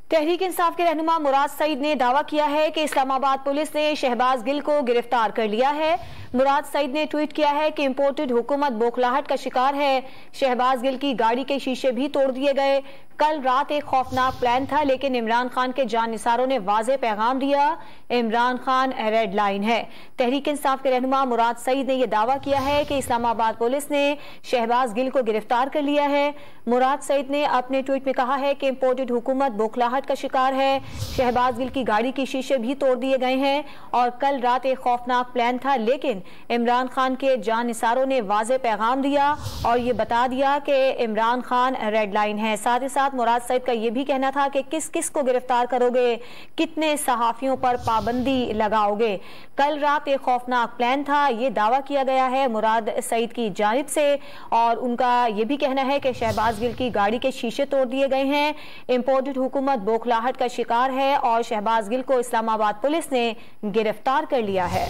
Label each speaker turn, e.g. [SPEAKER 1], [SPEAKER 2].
[SPEAKER 1] تحریک انصاف کے رہنما مراد سعید نے دعویٰ کیا ہے کہ اسلام آباد پولیس نے شہباز گل کو گرفتار کر لیا ہے۔ مراد سعید نے ٹویٹ کیا ہے کہ امپورٹڈ حکومت بوکھلاہٹ کا شکار ہے۔ شہباز گل کی گاڑی کے شیشے بھی توڑ دیے گئے۔ کل رات ایک خوفناک پلان تھا لیکن عمران خان کے جان نثاروں نے واضح پیغام دیا، عمران خان ریڈ لائن ہے۔ تحریک انصاف کے رہنما مراد سعید نے یہ دعویٰ کیا ہے کہ اسلام آباد پولیس نے شہباز گل کو گرفتار کر لیا ہے۔ مراد سعید نے اپنے ٹویٹ میں کہا ہے کہ امپورٹڈ حکومت بوکھلاہٹ کا شکار ہے۔ شہباز گل کی گاڑی کے شیشے بھی توڑ دیے گئے ہیں اور کل رات ایک خوفناک پلان تھا لیکن عمران خان کے جان نثاروں نے واضح پیغام دیا اور یہ بتا دیا کہ عمران خان ریڈ لائن ہے۔ ساتھ ہی ساتھ مراد سعید کا یہ بھی کہنا تھا کہ کس کس کو گرفتار کرو گے، کتنے صحافیوں پر پابندی لگاؤ گے۔ کل رات ایک خوفناک پلان تھا، یہ دعویٰ کیا گیا ہے مراد سعید کی جانب سے، اور ان کا یہ بھی کہنا ہے کہ شہباز گل کی گاڑی کے شیشے توڑ دیے گئے ہیں۔ امپورٹڈ حکومت بوکھلاہٹ کا شکار ہے اور شہباز گل کو اسلام آباد پولیس نے گرفتار کر لیا ہے۔